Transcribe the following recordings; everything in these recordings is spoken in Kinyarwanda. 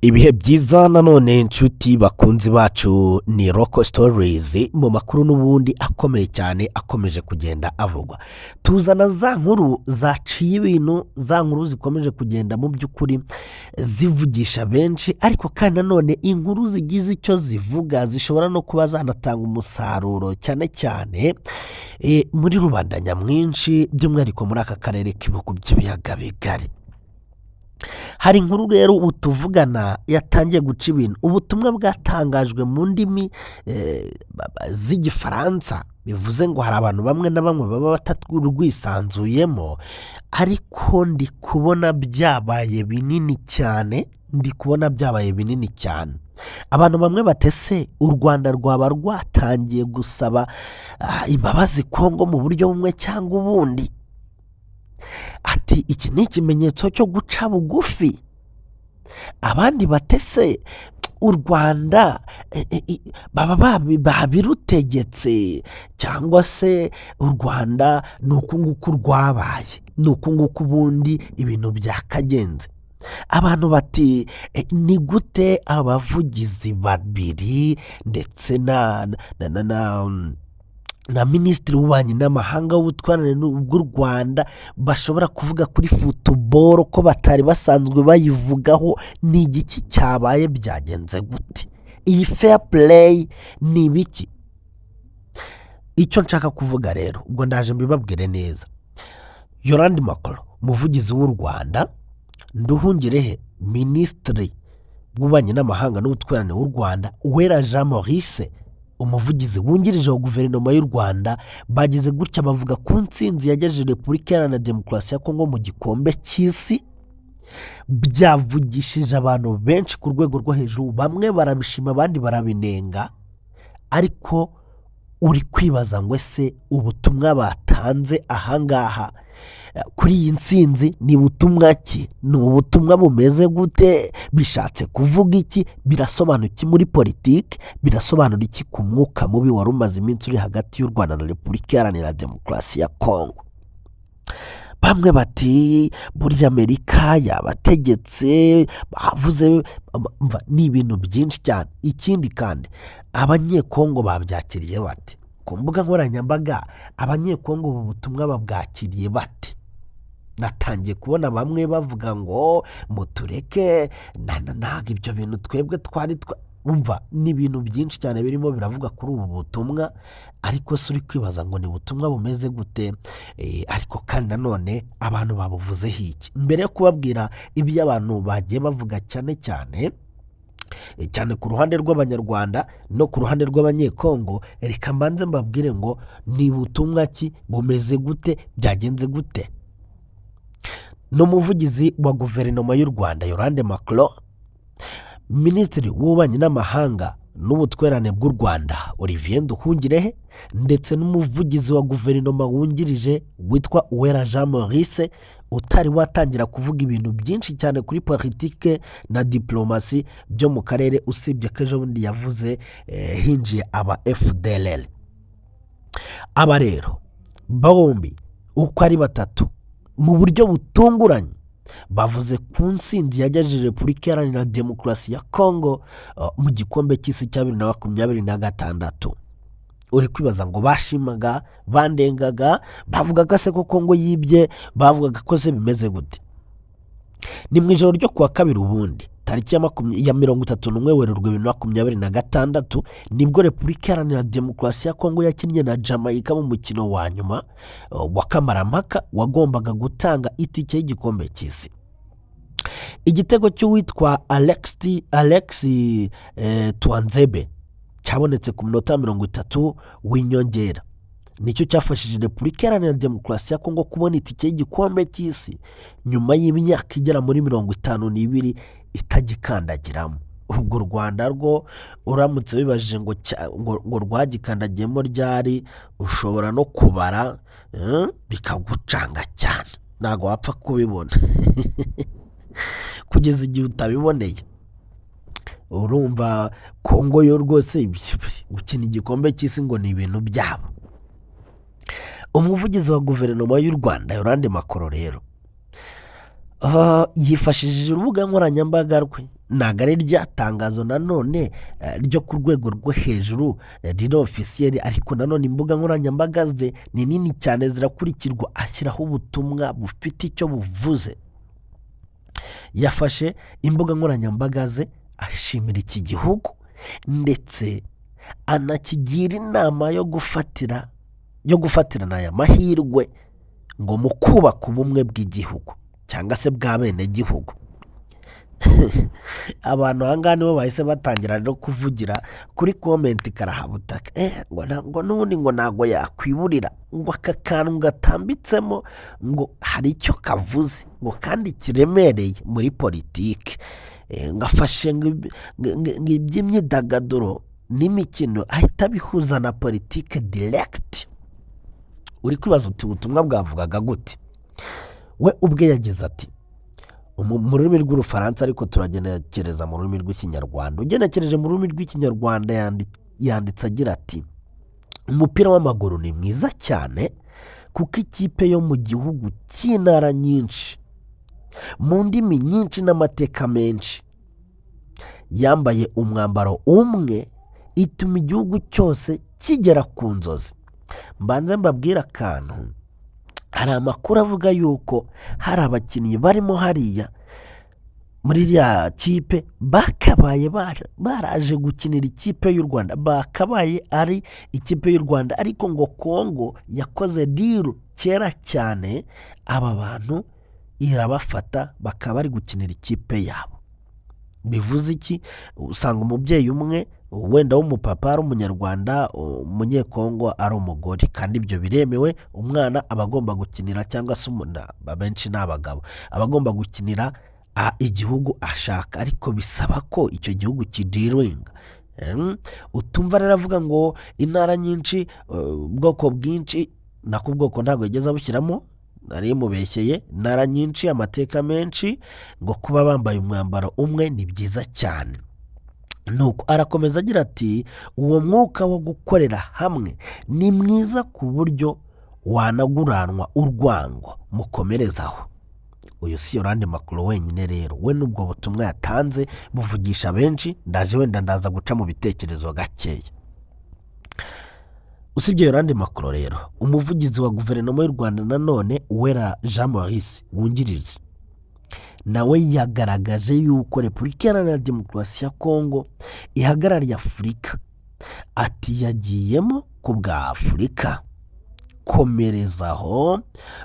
ibihe byiza nanone inshuti bakunzi bacu ni roko sitorizi mu makuru n'ubundi akomeye cyane akomeje kugenda avugwa. Tuzana za nkuru zaciye ibintu, za nkuru zikomeje kugenda mu by'ukuri zivugisha benshi, ariko kandi nanone inkuru zigize icyo zivuga zishobora no kuba zanatanga umusaruro cyane cyane muri rubanda nyamwinshi, by'umwihariko muri aka karere k'ibihugu by'ibiyaga bigari. Hari inkuru rero ubu tuvugana yatangiye guca ibintu. Ubutumwa bwatangajwe mu ndimi z'igifaransa, bivuze ngo hari abantu bamwe na bamwe baba batarwisanzuyemo, ariko ndi kubona byabaye binini cyane, abantu bamwe batese u Rwanda rwaba rwatangiye gusaba imbabazi Kongo mu buryo bumwe cyangwa ubundi. Ati iki ni ikimenyetso cyo guca bugufi. Abandi batese u Rwanda baba babirutegetse, cyangwa se u Rwanda ni uku nguku rwabaye, ni uku nguku ubundi ibintu byakagenze. Abantu bati ni gute abavugizi babiri ndetse na minisitiri w'ububanyi n'amahanga w'ubutwererane bw'u Rwanda bashobora kuvuga kuri futuboro ko batari basanzwe bayivugaho? Ni igiki cyabaye? Byagenze gute? Iyi fair play ni ibiki? Icyo nshaka kuvuga rero, ubwo ndaje mbibabwire neza. Yolande Makolo, umuvugizi w'u Rwanda, Nduhungirehe, minisitiri w'ububanyi n'amahanga n'ubutwererane w'u Rwanda, Uwera Jean Maurice, umuvugizi wungirije wa guverinoma y'u Rwanda, bagize gutya bavuga ku ntsinzi yagejeje Repubulika Iharanira Demokarasi ya Kongo mu gikombe cy'isi. Byavugishije abantu benshi ku rwego rwo hejuru, bamwe barabishima abandi barabinenga, ariko uri kwibaza ngo ese ubutumwa batanze ahangaha kuri iyi ntsinzi ni butumwa ki? Ni ubutumwa bumeze gute? Bishatse kuvuga iki? Birasobanura iki muri politiki? Birasobanura iki ku mwuka mubi wari umaze iminsi uri hagati y'u Rwanda na Repubulika Iharanira Demokarasi ya Kongo? Bamwe bati burya Amerika yabategetse, bavuze ni ibintu byinshi cyane. Ikindi kandi abanyekongo babyakiriye bate? Ku mbuga nkoranyambaga abanyekongo ubu butumwa babwakiriye bate? Natangiye kubona bamwe bavuga ngo mutureke, ntabwo ibyo bintu twebwe umva, ni ibintu byinshi cyane birimo biravuga kuri ubu butumwa, ariko se uri kwibaza ngo ni ubutumwa bumeze gute? Ariko kandi nanone abantu babuvuzeho iki? Mbere yo kubabwira ibyo abantu bagiye bavuga cyane ku ruhande rw'abanyarwanda no ku ruhande rw'abanyekongo, reka mbanze mbabwire ngo ni ubutumwa ki, bumeze gute, byagenze gute. N'umuvugizi wa guverinoma y'u Rwanda Yolande Makolo, minisitiri w'ububanyi n'amahanga n'ubutwererane bw'u Rwanda Olivier Nduhungirehe, ndetse n'umuvugizi wa guverinoma wungirije witwa Uwera Jean Maurice, utari watangira kuvuga ibintu byinshi cyane kuri politike na diplomasi byo mu karere, usibye ko ejo bundi yavuze hinjiye aba FDLR. Aba rero bombi uko ari batatu mu buryo butunguranye bavuze ku ntsinzi yagejeje Repubulika Iharanira Demokarasi ya Kongo mu gikombe cy'isi cya 2026. Uri kwibaza ngo bashimaga, bandengaga, bavugaga se ko Kongo yibye, bavugaga ko se bimeze gute? Ni mu ijoro ryo kuwa kabiri ubundi tariki ya 31 Werurwe 2026 nibwo Repubulika Iharanira Demokarasi ya Kongo yakinnye na Jamaica mu mukino wa nyuma wa kamarampaka wagombaga gutanga itike y'igikombe cy'isi. Igitego cy'uwitwa Alexi Tuanzebe cyabonetse ku minota 30 w'inyongera, nicyo cyafashije Repubulika Iharanira Demokarasi ya Kongo kubona itike y'igikombe cy'isi nyuma y'imyaka igera muri 52 itagikandagiramo. Ubwo u Rwanda rwo uramutse wibajije ngo rwagikandagiyemo ryari, ushobora no kubara bikagucanga cyane, ntabwo wapfa kubibona kugeza igihe utabiboneye. Urumva Kongo yo rwose gukina igikombe cy'isi ngo ni ibintu byabo. Umuvugizi wa guverinoma y'u Rwanda Yolande Makolo rero yifashishije urubuga nkoranyambaga rwe ntabwo ari rya tangazo nanone ryo ku rwego rwo hejuru riri ofisiyeri, ariko nanone imbuga nkoranyambaga ze ni nini cyane zirakurikirwa, ashyiraho ubutumwa bufite icyo buvuze. Yafashe imbuga nkoranyambaga ze ashimira iki gihugu ndetse anakigira inama yo gufatirana aya mahirwe ngo mu kubaka ubumwe bw'igihugu cyangwa se bwa bene gihugu. Abantu aha ngaha nibo bahise batangira no kuvugira kuri komenti karahabutaka, ngo n'ubundi ngo ntabwo yakwiburira ngo aka kantu gatambitsemo ngo hari icyo kavuze ngo kandi kiremereye muri politiki, ngafashe iby'imyidagaduro n'imikino ahita bihuza na politiki diregiti. Uri kwibaza uti ubutumwa bwavugaga gute? We ubwe yagize ati mu rurimi rw'urufaransa ariko turagenekereza mu rurimi rw'ikinyarwanda. Ugenekereje mu rurimi rw'ikinyarwanda yanditse agira ati umupira w'amaguru ni mwiza cyane kuko ikipe yo mu gihugu cy'intara nyinshi mu ndimi nyinshi n'amateka menshi yambaye umwambaro umwe ituma igihugu cyose kigera ku nzozi. Mbanze mbabwira akantu, hari amakuru avuga yuko hari abakinnyi barimo hariya muri iriya kipe bakabaye baraje gukinira ikipe y'u Rwanda, bakabaye ari ikipe y'u Rwanda, ariko ngo Kongo yakoze diru kera cyane, aba bantu irabafata bakaba bari gukinira ikipe yabo. Bivuze iki? Usanga umubyeyi umwe wenda w'umupapa ari umunyarwanda, umunyekongo ari umugore, kandi ibyo biremewe. Umwana aba agomba gukinira, cyangwa se abenshi ni abagabo, aba agomba gukinira igihugu ashaka, ariko bisaba ko icyo gihugu kidiringa. Utumva rero avuga ngo intara nyinshi, ubwoko bwinshi, nako ubwoko ntabwo yigeze abushyiramo, nari mubeshyeye, intara nyinshi, amateka menshi, ngo kuba bambaye umwambaro umwe ni byiza cyane. Nuko arakomeza agira ati uwo mwuka wo gukorera hamwe ni mwiza ku buryo wanaguranwa urwango, mukomerezaho. Uyu si Yolande Macron wenyine rero, we n'ubwo butumwa yatanze buvugisha benshi. Ndaza guca mu bitekerezo gakeya. Usibye Yolande Macron rero, umuvugizi wa guverinoma y'u Rwanda nanone Uwera Jean Maurice wungirije, nawe yagaragaje yuko Repubulika Iharanira Demokarasi ya Kongo ihagarariye Afurika. Ati yagiyemo ku bwa Afurika, komerezaho,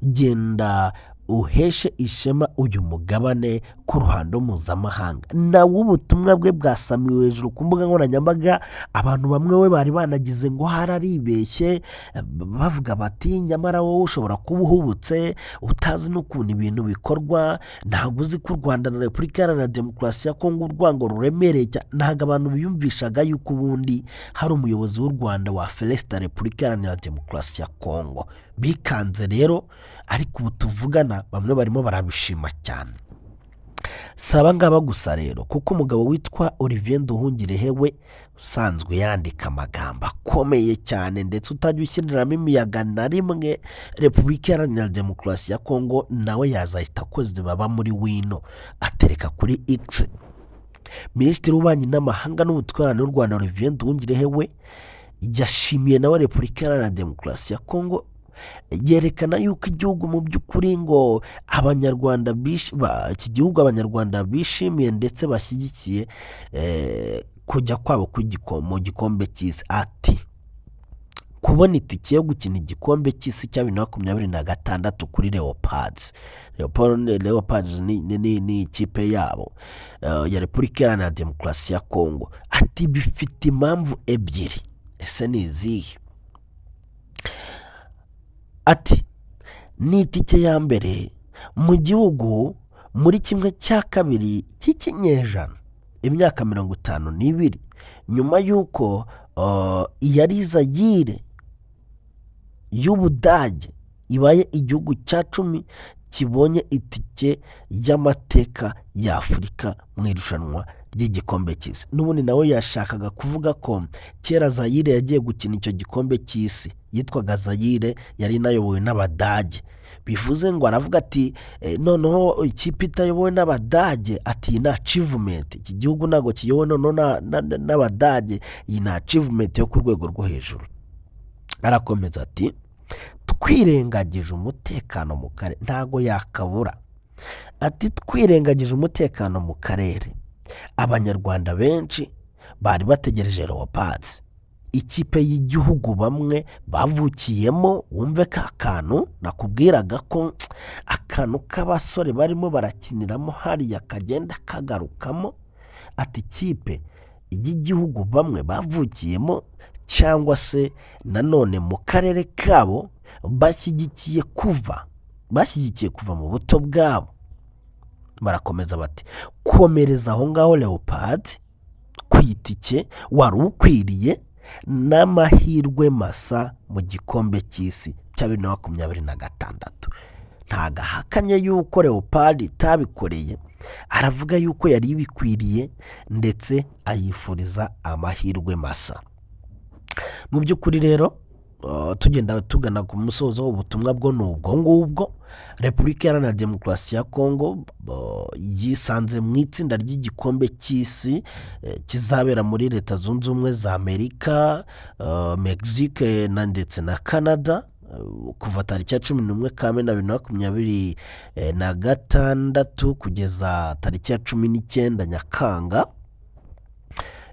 genda uheshe ishema uyu mugabane ku ruhando mpuzamahanga. Nawe ubutumwa bwe bwasamiwe hejuru ku mbuga nkoranyambaga. Abantu bamwe we bari banagize ngo hararibeshye, bavuga bati nyamara wowe ushobora kuba uhubutse utazi n'ukuntu ibintu bikorwa, ntabwo uzi ko u Rwanda na Repubulika Iharanira Demokarasi ya Kongo urwango ruremereye cyane. Ntabwo abantu biyumvishaga yuko ubundi hari umuyobozi w'u Rwanda wa Felesita Repubulika Iharanira Demokarasi ya Kongo. Bikanze rero, ariko ubu tuvugana bamwe barimo barabishima cyane. Saba ngaba gusa rero, kuko umugabo witwa Olivier Nduhungirehe we usanzwe yandika amagambo akomeye cyane, ndetse utajya ushyiriramo imiyaga na rimwe Repubulika Iharanira Demokarasi ya Kongo, nawe yazahita akoze baba muri wino atereka kuri X. Minisitiri w'Ububanyi n'Amahanga n'Ubutwererane w'u Rwanda Olivier Nduhungirehe we yashimiye nawe Repubulika Iharanira Demokarasi ya Kongo, yerekana yuko igihugu mu by'ukuri ngo abanyarwanda iki gihugu abanyarwanda bishimiye ndetse bashyigikiye kujya kwabo mu gikombe cy'isi. Ati kubona itike yo gukina igikombe cy'isi cya 2026 kuri Leopards. Leopards ni ikipe yabo ya Repubulika Iharanira Demokarasi ya Kongo. Ati bifite impamvu ebyiri. Ese ni izihe? Ati ni itike ya mbere mu gihugu muri kimwe cya kabiri cy'ikinyejana, imyaka 52 nyuma y'uko yari Zaire y'Ubudage ibaye igihugu cya 10 kibonye itike y'amateka ya Afurika mu irushanwa ry'igikombe cy'isi. N'ubundi nawe yashakaga kuvuga ko kera Zaire yagiye gukina icyo gikombe cy'isi yitwaga Zaire yari inayobowe n'Abadage. Bivuze ngo aravuga ati noneho ikipe itayobowe n'Abadage ati iyi ni achievement, iki gihugu ntabwo kiyobowe noneho n'Abadage, iyi ni achievement yo ku rwego rwo hejuru. Arakomeza ati twirengagije umutekano mu karere, ntago yakabura. Ati twirengagije umutekano mu karere, abanyarwanda benshi bari bategereje Leopards, ikipe y'igihugu bamwe bavukiyemo. Wumve ka kantu nakubwiraga ko akantu k'abasore barimo barakiniramo hariya kagenda kagarukamo. Ati ikipe y'igihugu bamwe bavukiyemo cyangwa se nanone mu karere kabo bashyigikiye kuva mu buto bwabo. Barakomeza bati komereza aho ngaho Leopards, ku itike wari ukwiriye n'amahirwe masa mu gikombe cy'isi cya 2026. Ntagahakanye yuko Leopards itabikoreye, aravuga yuko yari ibikwiriye ndetse ayifuriza amahirwe masa. Mu by'ukuri rero tugenda tugana ku musozo w'ubutumwa bwo n'ubwo ngubwo. Repubulika Iharanira Demokarasi ya Kongo yisanze mu itsinda ry'igikombe cy'isi kizabera muri Leta Zunze Ubumwe za Amerika, Mexique ndetse na Canada kuva tariki ya 11 Kamena 2026 kugeza tariki ya 19 Nyakanga.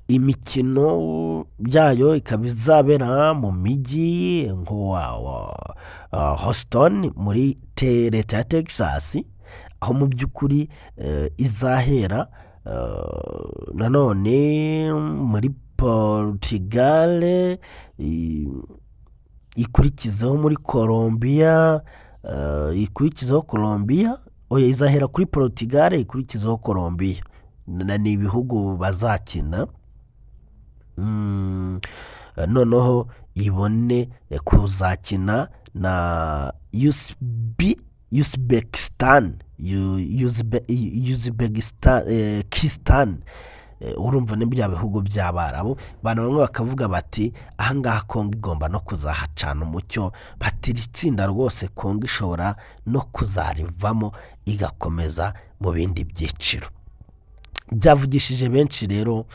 Imikino byayo ikaba izabera mu mijyi nko Houston muri leta ya Texas, aho mu by'ukuri izahera nanone muri Portugal, ikurikizeho muri Colombia, izahera kuri Portugal ikurikizeho Colombia. Ni ibihugu bazakina, noneho ibone kuzakina na Uzbekistan. Urumva ni bya bihugu by'Abarabu. Bana bamwe bakavuga bati ahangaha Kongo igomba no kuzahacana umucyo, batira itsinda rwose Kongo ishobora no kuzarivamo igakomeza mu bindi byiciro. Byavugishije benshi rero,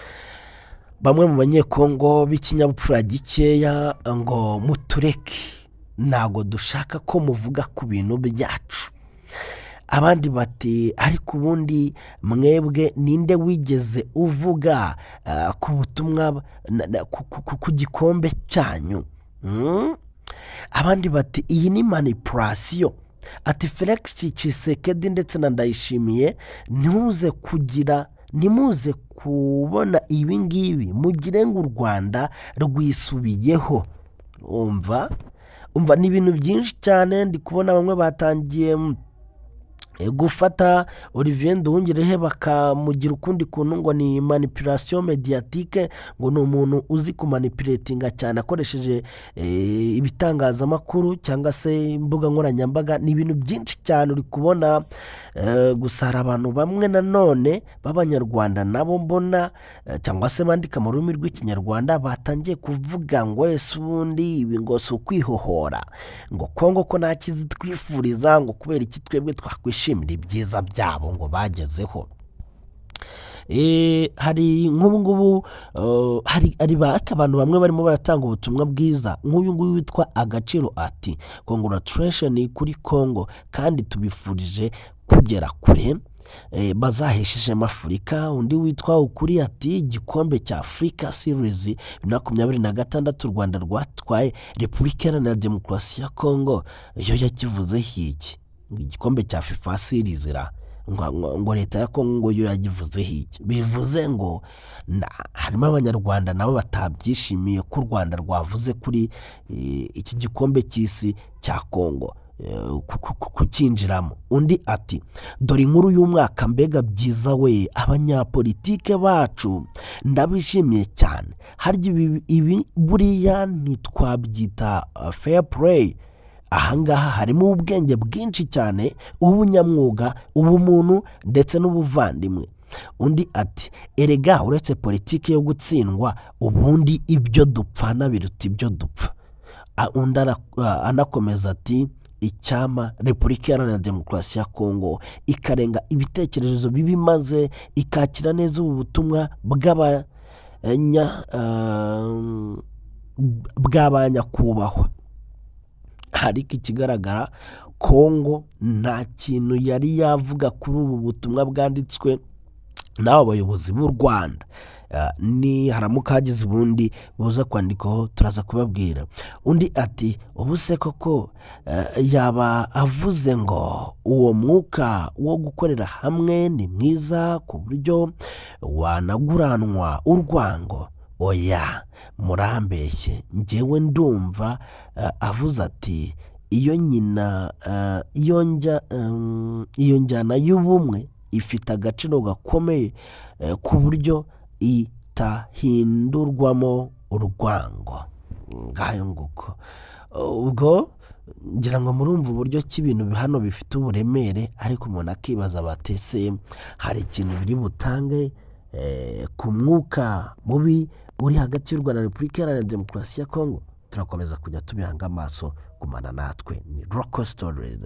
bamwe mu banyekongo b'ikinyabupfura gikeya ngo mutureke, ntago dushaka ko muvuga ku bintu byacu. Abandi bati ariko ubundi mwebwe ninde wigeze uvuga ku butumwa ku gikombe cyanyu? Abandi bati iyi ni manipulation. Ati Felix Tshisekedi ndetse na Ndayishimiye nimuze kubona ibi ngibi mugire ngo u Rwanda rwisubiyeho. Umva ni ibintu byinshi cyane. Ndi kubona bamwe batangiye gufata Olivier Nduhungirehe bakamugira ukundi kuntu ngo ni manipulation mediatique, ngo ni umuntu uzi kumanipulatinga cyane akoresheje ibitangazamakuru cyangwa se imbuga nkoranyambaga. Ni ibintu byinshi cyane uri kubona. Gusa hari abantu bamwe nanone b'Abanyarwanda nabo mbona cyangwa se bandika mu rurimi rw'Ikinyarwanda batangiye kuvuga ngo ese ubundi ibi ngo si ukwihohora, ngo Kongo ko nta kizi twifuriza, ngo kubera iki twebwe twakwishimira ibyiza byabo ngo bagezeho. Hari nk'ubu hari abantu bamwe barimo baratanga ubutumwa bwiza, nk'uyu nguyu witwa Agaciro ati congratulation kuri Kongo kandi tubifurije kugera kure, bazahesheje Afurika. Undi witwa Ukuri ati igikombe cya Africa Series 2026 u Rwanda rwatwaye Repubulika Iharanira Demokarasi ya Kongo yo yakivuzeho iki? Igikombe cya FIFA Series ngo leta ya Kongo yo yagivuzeho iki? Bivuze ngo harimo Abanyarwanda nabo batabyishimiye ko u Rwanda rwavuze kuri iki gikombe cy'isi cya Kongo kukinjiramo. Undi ati dore inkuru y'umwaka, mbega byiza we, abanyapolitike bacu ndabishimiye cyane. Harya ibi buriya ntitwabyita fair play? Ahangaha harimo ubwenge bwinshi cyane, ubunyamwuga, ubumuntu ndetse n'ubuvandimwe. Undi ati erega uretse politiki yo gutsindwa, ubundi ibyo dupfana biruta ibyo dupfa. undi anakomeza ati icyama Repubulika Iharanira Demokarasi ya Kongo ikarenga ibitekerezo bibi maze ikakira neza ubu butumwa bw'abanyakubahwa. Ariko ikigaragara Kongo nta kintu yari yavuga kuri ubu butumwa bwanditswe n'abo bayobozi b'u Rwanda. Ni haramuka hagize ubundi buza kwandikaho turaza kubabwira. Undi ati ubu se koko yaba avuze ngo uwo mwuka wo gukorera hamwe ni mwiza ku buryo wanaguranwa urwango? Oya, murambeshye, njyewe ndumva avuze ati iyo njyana y'ubumwe ifite agaciro gakomeye ku buryo itahindurwamo urwango. Ngayo nguko. Ubwo ngira ngo murumva uburyo ki ibintu hano bifite uburemere, ariko umuntu akibaza batese hari ikintu biri butange ku mwuka mubi uri hagati y'u Rwanda na Repubulika Iharanira Demokarasi ya Kongo. Turakomeza kujya tubihanga amaso, gumana natwe. Ni Local Stories.